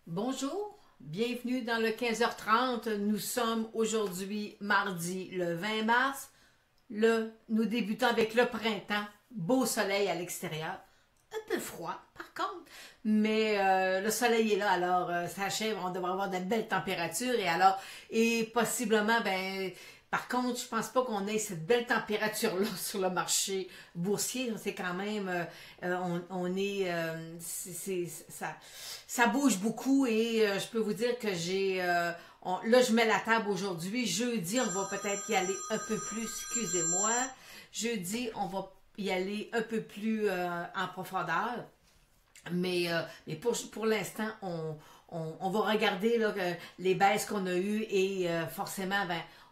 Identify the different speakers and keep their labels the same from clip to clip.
Speaker 1: Bonjour, bienvenue dans le 15h30. Nous sommes aujourd'hui mardi le 20 mars. Nous débutons avec le printemps, beau soleil à l'extérieur. Un peu froid par contre, mais le soleil est là, alors ça achève, on devrait avoir de belles températures et possiblement, par contre, je pense pas qu'on ait cette belle température-là sur le marché boursier. C'est quand même, ça bouge beaucoup et je peux vous dire que là, je mets la table aujourd'hui. Jeudi, on va peut-être y aller un peu plus, excusez-moi. Jeudi, on va y aller un peu plus en profondeur. Mais pour l'instant, on va regarder là, les baisses qu'on a eues et forcément,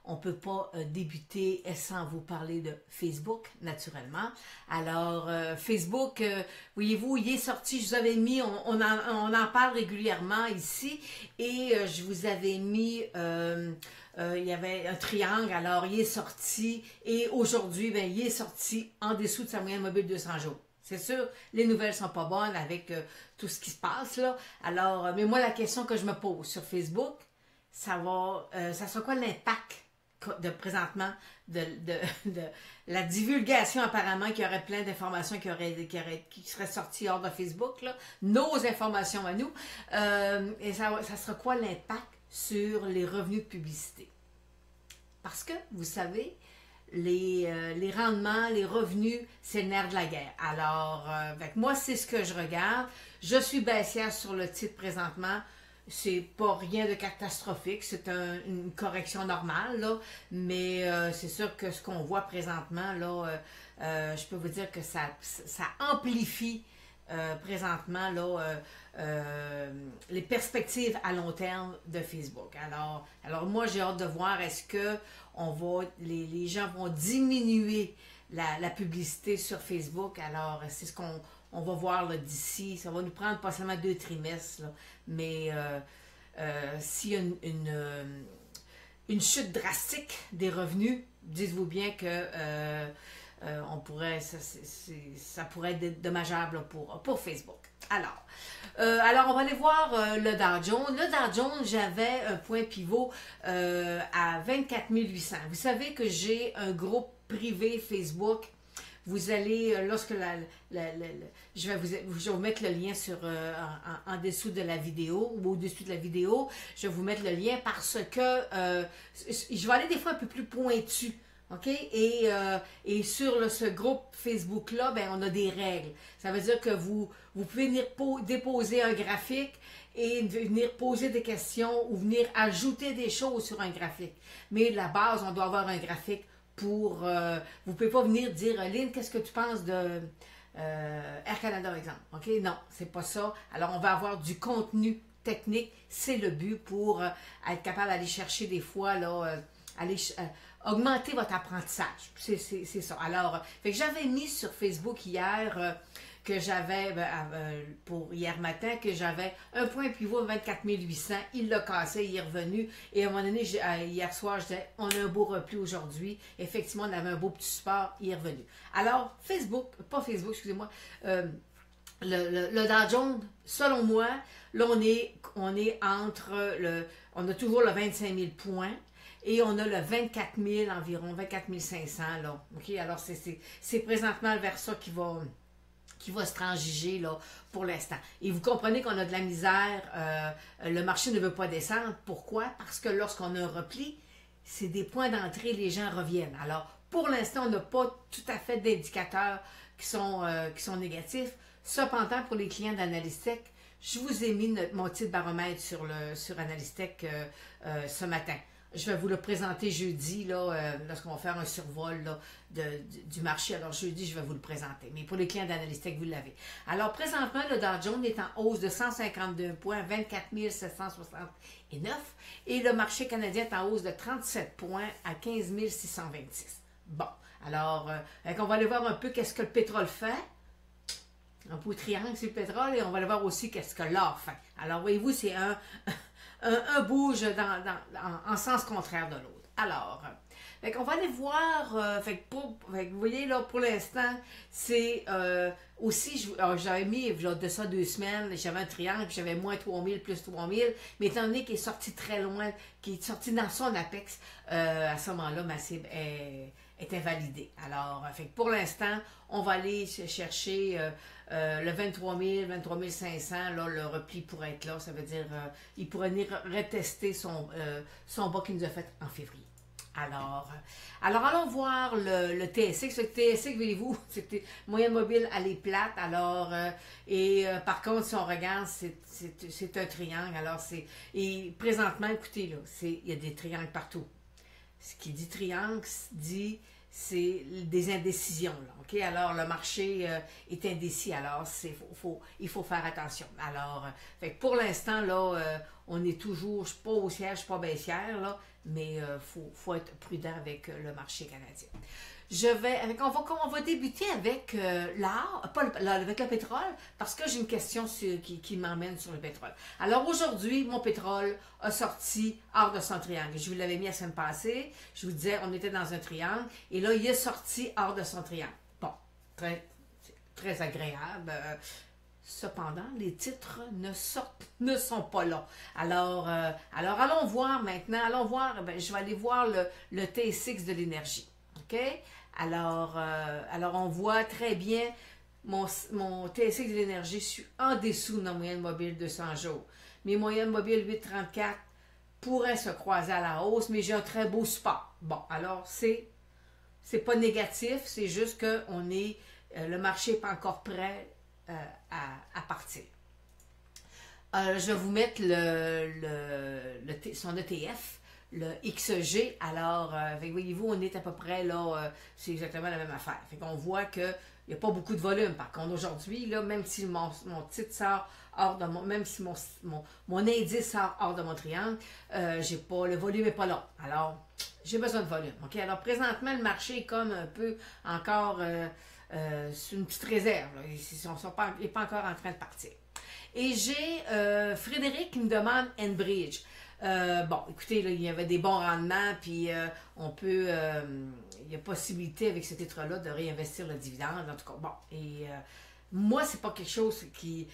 Speaker 1: on ne peut pas débuter sans vous parler de Facebook, naturellement. Alors, Facebook, voyez-vous, il est sorti, je vous avais mis, on en parle régulièrement ici, et je vous avais mis, il y avait un triangle, alors il est sorti, et aujourd'hui, il est sorti en dessous de sa moyenne mobile 200 jours. C'est sûr, les nouvelles sont pas bonnes avec tout ce qui se passe, là. Alors, mais moi, la question que je me pose sur Facebook, ça sera quoi l'impact présentement de la divulgation apparemment qu'il y aurait plein d'informations qui seraient sorties hors de Facebook, là, nos informations à nous, et ça sera quoi l'impact sur les revenus de publicité? Parce que, vous savez, les rendements, les revenus, c'est le nerf de la guerre. Alors, moi, c'est ce que je regarde. Je suis baissière sur le titre présentement. C'est pas rien de catastrophique, c'est une correction normale, là, mais c'est sûr que ce qu'on voit présentement, là, je peux vous dire que ça amplifie présentement là, les perspectives à long terme de Facebook. Alors moi, j'ai hâte de voir est-ce que les gens vont diminuer la publicité sur Facebook. Alors, c'est ce qu'on va voir d'ici. Ça va nous prendre pas seulement 2 trimestres, là, mais s'il y a une chute drastique des revenus, dites-vous bien que ça pourrait être dommageable pour Facebook. Alors, on va aller voir le Dow Jones. Le Dow Jones, j'avais un point pivot à 24 800. Vous savez que j'ai un groupe privé Facebook. Vous allez, lorsque je vais vous mettre le lien en dessous de la vidéo ou au-dessus de la vidéo. Je vais vous mettre le lien parce que je vais aller des fois un peu plus pointu. OK? Et sur ce groupe Facebook-là, on a des règles. Ça veut dire que vous pouvez venir déposer un graphique et venir poser des questions ou venir ajouter des choses sur un graphique. Mais la base, on doit avoir un graphique pour... vous ne pouvez pas venir dire, Lynn, qu'est-ce que tu penses de Air Canada, par exemple? OK? Non, c'est pas ça. Alors, on va avoir du contenu technique. C'est le but pour être capable d'aller chercher des fois, là, augmenter votre apprentissage. C'est ça. Alors, j'avais mis sur Facebook hier que j'avais, pour hier matin, que j'avais un point pivot de 24 800. Il l'a cassé, il est revenu. Et à un moment donné, hier soir, je disais, on a un beau repli aujourd'hui. Effectivement, on avait un beau petit support, il est revenu. Alors, excusez-moi, le Dow Jones, selon moi, là, on est entre on a toujours le 25 000 points. Et on a le 24 000 environ, 24 500 là. OK? Alors, c'est présentement vers ça qui va se transiger là, pour l'instant. Et vous comprenez qu'on a de la misère. Le marché ne veut pas descendre. Pourquoi? Parce que lorsqu'on a un repli, c'est des points d'entrée, les gens reviennent. Alors, pour l'instant, on n'a pas tout à fait d'indicateurs qui sont négatifs. Cependant, pour les clients d'Analystech, je vous ai mis mon titre baromètre sur Analystech ce matin. Je vais vous le présenter jeudi, là, lorsqu'on va faire un survol là, du marché. Alors, jeudi, je vais vous le présenter. Mais pour les clients d'Analystech, vous l'avez. Alors, présentement, le Dow Jones est en hausse de 152 points, 24 769. Et le marché canadien est en hausse de 37 points à 15 626. Bon, alors, on va aller voir un peu qu'est-ce que le pétrole fait. Un peu triangle sur le pétrole et on va aller voir aussi qu'est-ce que l'or fait. Alors, voyez-vous, c'est un bouge en sens contraire de l'autre. Alors, on va aller voir, vous voyez là, pour l'instant, c'est aussi, j'avais mis de ça 2 semaines, j'avais un triangle, puis j'avais moins 3000, plus 3000, mais étant donné qu'il est sorti très loin, qu'il est sorti dans son apex, à ce moment-là, ma cible est invalidée. Alors, pour l'instant, on va aller chercher le 23 000, 23 500, là, le repli pourrait être là, ça veut dire, il pourrait venir retester son bas qu'il nous a fait en février. Alors, allons voir le TSX. Le TSX, voyez-vous, c'était moyenne mobile, elle est plate. Alors, par contre, si on regarde, c'est un triangle. Alors, et présentement, écoutez, là, il y a des triangles partout. Ce qui dit triangle, dit c'est des indécisions. Là, OK? Alors, le marché est indécis. Alors, il faut faire attention. Alors, pour l'instant, là, on est toujours, je ne suis pas haussière, je ne suis pas baissière, là, mais faut être prudent avec le marché canadien. On va débuter avec l'or, avec le pétrole, parce que j'ai une question qui m'emmène sur le pétrole. Alors aujourd'hui, mon pétrole a sorti hors de son triangle. Je vous l'avais mis la semaine passée. Je vous disais, on était dans un triangle, et là, il est sorti hors de son triangle. Bon, très agréable. Cependant, les titres ne sont pas là. Alors allons voir maintenant. Je vais aller voir le TSX de l'énergie. OK? Alors, on voit très bien mon TSX de l'énergie. Je suis en dessous de ma moyenne mobile 200 jours. Mes moyennes mobiles 8,34 pourraient se croiser à la hausse, mais j'ai un très beau support. Bon, alors, c'est pas négatif, c'est juste que le marché n'est pas encore prêt à partir. Je vais vous mettre son ETF, le XG. Alors, voyez-vous, on est à peu près là, c'est exactement la même affaire. On voit qu'il n'y a pas beaucoup de volume. Par contre, aujourd'hui, là, même si mon titre sort hors de même si mon indice sort hors de mon triangle, le volume n'est pas là. Alors, j'ai besoin de volume. OK? Alors, présentement, le marché est comme un peu encore c'est une petite réserve. Là. Il n'est pas encore en train de partir. Et j'ai Frédéric qui me demande Enbridge. Bon, écoutez, là, il y avait des bons rendements, puis il y a possibilité avec ce titre-là de réinvestir le dividende. En tout cas, bon. Et moi, c'est pas quelque chose qui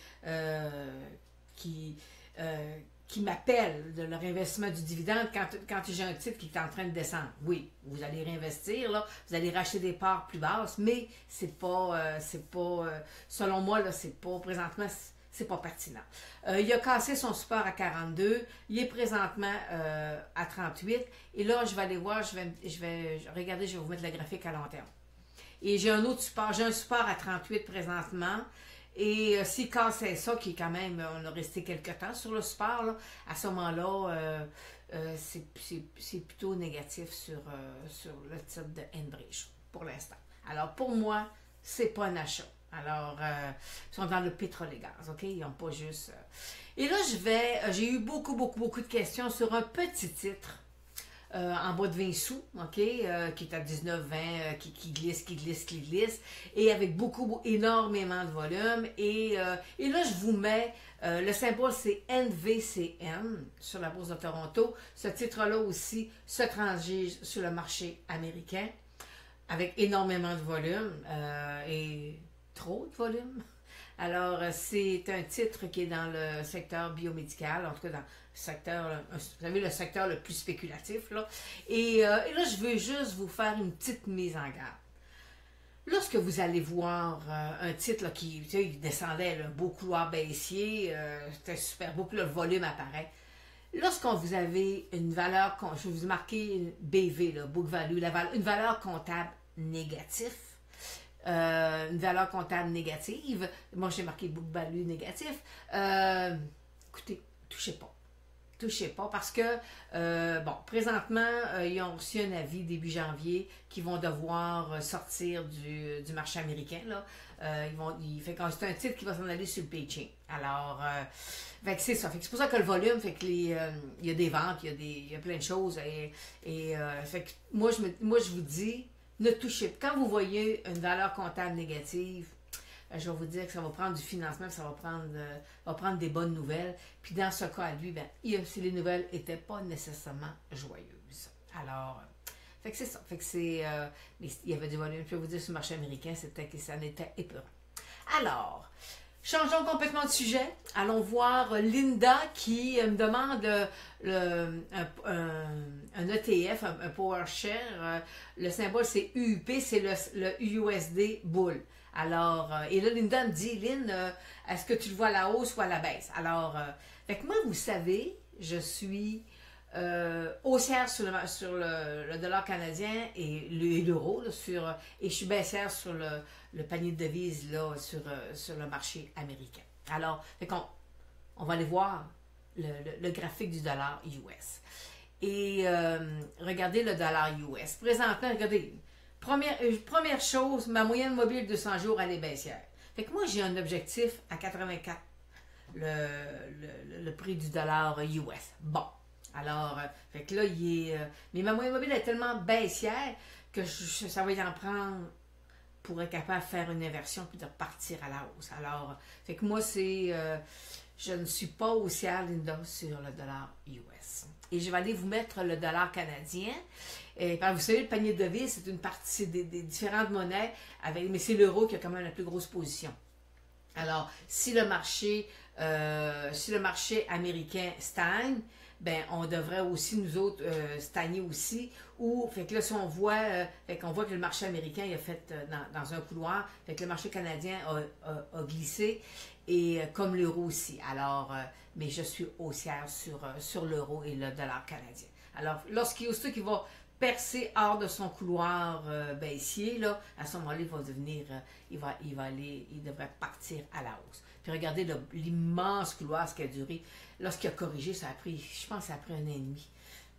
Speaker 1: m'appelle de le réinvestissement du dividende quand j'ai un titre qui est en train de descendre. Oui, vous allez réinvestir, là, vous allez racheter des parts plus basses, mais c'est pas selon moi, là, présentement, c'est pas pertinent. Il a cassé son support à 42, il est présentement à 38, et là, je vais aller voir, je vais regarder, je vais vous mettre le graphique à long terme. Et j'ai un autre support, j'ai un support à 38 présentement. Et s'il cassait ça, qui est quand même, on a resté quelques temps sur le support, là, à ce moment-là, c'est plutôt négatif sur le titre de Enbridge pour l'instant. Alors pour moi, c'est pas un achat. Alors, ils sont dans le pétrole et gaz, OK? Ils n'ont pas juste... Et là, j'ai eu beaucoup de questions sur un petit titre. En bas de 20 sous, OK, qui est à 19,20, qui glisse, et avec énormément de volume. Et là, je vous mets, le symbole, c'est NVCN sur la bourse de Toronto. Ce titre-là aussi se transige sur le marché américain, avec énormément de volume, et trop de volume. Alors, c'est un titre qui est dans le secteur biomédical, en tout cas dans le secteur, vous savez, le secteur le plus spéculatif, là. Et là, je veux juste vous faire une petite mise en garde. Lorsque vous allez voir un titre là, qui il descendait, un beau couloir baissier, c'était super beau, puis le volume apparaît. Lorsqu'on vous avez une valeur, je vais vous marquer une BV, là, book value, une valeur comptable négative, une valeur comptable négative. Moi, j'ai marqué book value négatif. Écoutez, touchez pas parce que, bon, présentement, ils ont reçu un avis début janvier qu'ils vont devoir sortir du marché américain. Là. C'est un titre qui va s'en aller sur le pitching. Alors, c'est ça. C'est pour ça que le volume, il y a des ventes, il y a plein de choses. Moi, je vous dis, ne touchez pas. Quand vous voyez une valeur comptable négative, je vais vous dire que ça va prendre du financement, ça va prendre des bonnes nouvelles. Puis dans ce cas à lui, si les nouvelles n'étaient pas nécessairement joyeuses. Alors, fait que c'est ça. Fait que c'est... il y avait du volume, je peux vous dire, sur le marché américain, ça en était épeurant. Alors, changeons complètement de sujet. Allons voir Linda qui me demande un ETF, un PowerShare. Le symbole, c'est UUP, c'est le USD Bull. Alors, et là, Linda me dit, Lynn, est-ce que tu le vois à la hausse ou à la baisse? Alors, fait que moi, vous savez, je suis haussière sur le dollar canadien et l'euro, et je suis baissière sur le panier de devises là, sur le marché américain. Alors, fait on va aller voir le graphique du dollar US. Et regardez le dollar US. Présentement, regardez, première chose, ma moyenne mobile de 200 jours, elle est baissière. Fait que moi, j'ai un objectif à 84, le prix du dollar US. Bon. Alors, fait que là, mais ma moyenne mobile est tellement baissière que ça va y en prendre pour être capable de faire une inversion puis de repartir à la hausse. Alors, fait que moi, je ne suis pas haussière, Linda, sur le dollar US. Et je vais aller vous mettre le dollar canadien. Et, vous savez, le panier de devises, c'est une partie des différentes monnaies, mais c'est l'euro qui a quand même la plus grosse position. Alors, si le marché américain stagne, ben on devrait aussi, nous autres, stagner aussi. Fait que là, si on voit, fait qu'on voit que le marché américain il a fait dans un couloir, fait que le marché canadien a glissé, et comme l'euro aussi. Alors, mais je suis haussière sur l'euro et le dollar canadien. Alors, lorsqu'il va percer hors de son couloir baissier, là, à ce moment-là, il va devenir, il devrait partir à la hausse. Puis regardez l'immense couloir, ce qui a duré. Lorsqu'il a corrigé, ça a pris, je pense, ça a pris 1 an et demi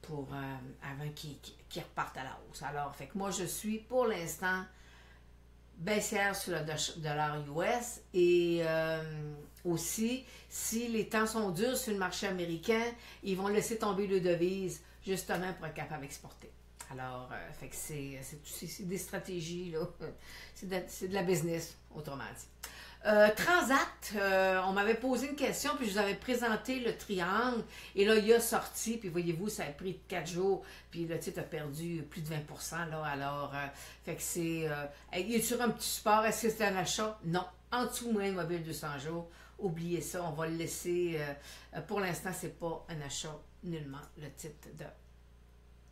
Speaker 1: avant qu'il reparte à la hausse. Alors, fait que moi, je suis pour l'instant baissière sur le dollar US, et aussi, si les temps sont durs sur le marché américain, ils vont laisser tomber le devise justement pour être capable d'exporter. Alors, fait que c'est des stratégies, là. C'est de la business, autrement dit. Transat, on m'avait posé une question, puis je vous avais présenté le triangle, et là, il a sorti, puis voyez-vous, ça a pris 4 jours, puis le titre a perdu plus de 20%, là, alors, fait que il est sur un petit support, est-ce que c'est un achat? Non, en dessous, moyenne mobile 200 jours, oubliez ça, on va le laisser, pour l'instant, c'est pas un achat, nullement, le titre de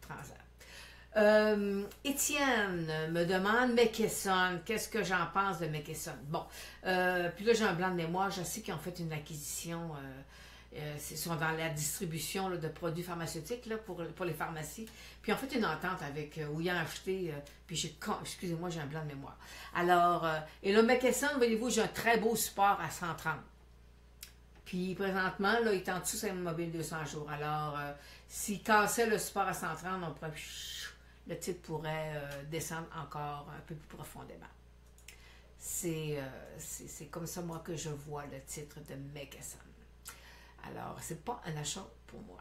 Speaker 1: Transat. Étienne me demande McKesson, qu'est-ce que j'en pense de McKesson? Bon, puis là j'ai un blanc de mémoire, je sais qu'ils ont fait une acquisition, ils sont dans la distribution là, de produits pharmaceutiques là, pour les pharmacies, puis ils ont fait une entente avec, où ils ont acheté, puis excusez-moi, j'ai un blanc de mémoire. Alors, et là McKesson, voyez-vous, j'ai un très beau support à 130. Puis présentement, là, il est en dessous de sa mobile 200 jours. Alors, s'il cassait le support à 130, le titre pourrait descendre encore un peu plus profondément. C'est comme ça, moi, que je vois le titre de McKesson. Alors, c'est pas un achat pour moi.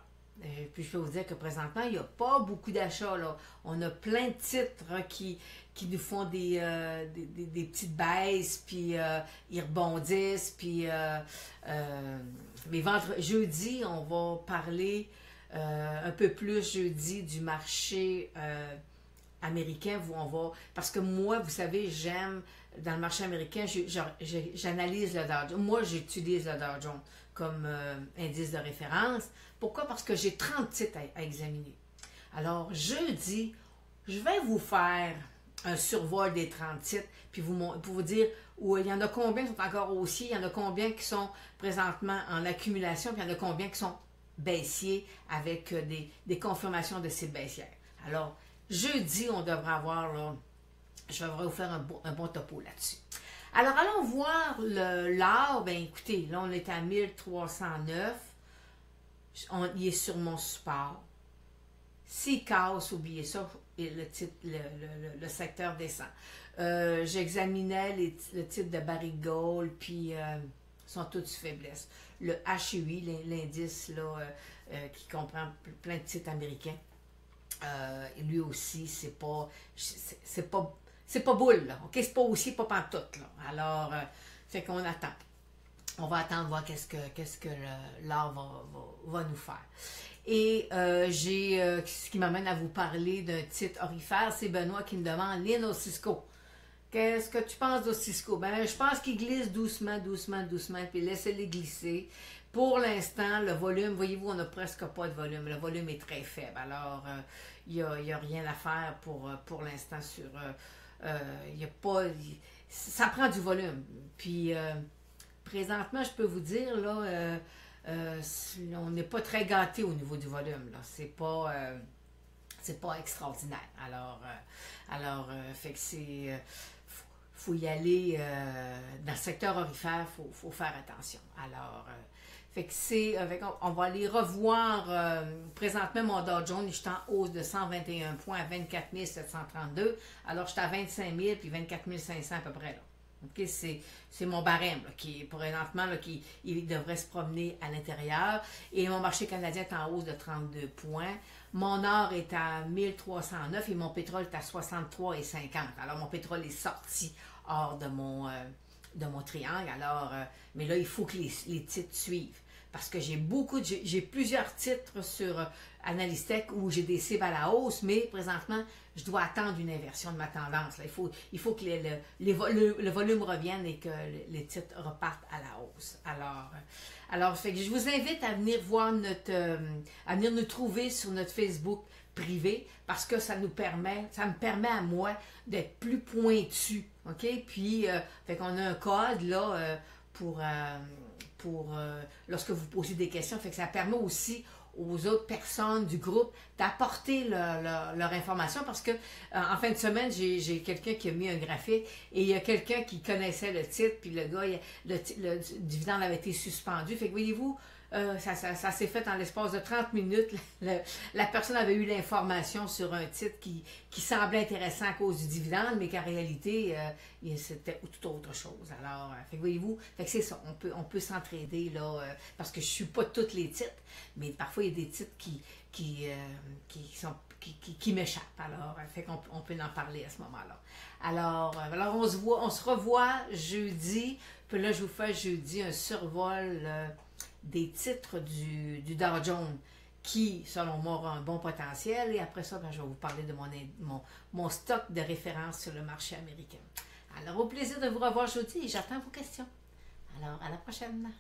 Speaker 1: Puis je peux vous dire que présentement, il n'y a pas beaucoup d'achats, là. On a plein de titres qui nous font des petites baisses, puis ils rebondissent, puis mais jeudi, on va parler un peu plus jeudi du marché américain, parce que moi, vous savez, j'aime, dans le marché américain, j'analyse le Dow Jones. Moi, j'utilise le Dow Jones comme indice de référence. Pourquoi? Parce que j'ai 30 titres à examiner. Alors, jeudi, je vais vous faire un survol des 30 titres, puis pour vous dire où il y en a combien qui sont encore haussiers, il y en a combien qui sont présentement en accumulation, puis il y en a combien qui sont baissiers avec des confirmations de cibles baissières. Alors, jeudi, on devrait avoir, là, je vais vous faire un bon topo là-dessus. Alors, allons voir l'or. Ben écoutez, là, on est à 1309. Il est sur mon support. S'il casse, oubliez ça, le secteur descend. J'examinais le titre de Barrick Gold, puis ils sont tous sous faiblesse. Le HUI, l'indice qui comprend plein de titres américains, lui aussi, c'est pas boule, là. OK? C'est pas aussi, pas pantoute, là. Alors, fait qu'on attend. on va attendre voir qu'est-ce que l'art va nous faire. Et ce qui m'amène à vous parler d'un titre orifère, c'est Benoît qui me demande, Lynn au Cisco. Qu'est-ce que tu penses de Cisco? Ben, je pense qu'il glisse doucement, doucement, doucement, puis laissez-les glisser. Pour l'instant, le volume, voyez-vous, on n'a presque pas de volume. Le volume est très faible. Alors, il n'y a rien à faire pour l'instant sur... il y a pas... Ça prend du volume. Puis, présentement, je peux vous dire, là, on n'est pas très gâté au niveau du volume. Là. C'est pas extraordinaire. Fait que c'est... faut y aller dans le secteur orifère, faut faire attention. Alors, fait que on va aller revoir présentement mon Dow Jones, je suis en hausse de 121 points à 24 732. Alors, je suis à 25 000 puis 24 500 à peu près là. Okay, c'est mon barème là, qui présentement il devrait se promener à l'intérieur. Et mon marché canadien est en hausse de 32 points. Mon or est à 1309 et mon pétrole est à 63,50. Alors mon pétrole est sorti hors de mon triangle. Alors, mais là, il faut que les titres suivent. Parce que j'ai plusieurs titres sur Analystech où j'ai des cibles à la hausse, mais présentement, je dois attendre une inversion de ma tendance. Là. Il faut que le volume revienne et que les titres repartent à la hausse. Alors fait que je vous invite à venir voir à venir nous trouver sur notre Facebook privé parce que ça me permet à moi d'être plus pointu. OK? Puis, fait qu'on a un code là pour lorsque vous posez des questions. Fait que ça permet aussi aux autres personnes du groupe d'apporter leur information parce que en fin de semaine, j'ai quelqu'un qui a mis un graphique et il y a quelqu'un qui connaissait le titre, puis le gars, le dividende avait été suspendu. Fait que voyez-vous, ça s'est fait en l'espace de 30 minutes. La personne avait eu l'information sur un titre qui semblait intéressant à cause du dividende, mais qu'en réalité, c'était tout autre chose. Alors, fait que voyez-vous, fait que c'est ça, on peut s'entraider là, parce que je ne suis pas tous les titres, mais parfois il y a des titres qui m'échappent. Alors, fait qu'on peut en parler à ce moment-là. Alors on se revoit jeudi. Puis là, je vous fais jeudi un survol des titres du Dow Jones qui, selon moi, aura un bon potentiel. Et après ça, ben, je vais vous parler de mon stock de référence sur le marché américain. Alors, au plaisir de vous revoir jeudi et j'attends vos questions. Alors, à la prochaine.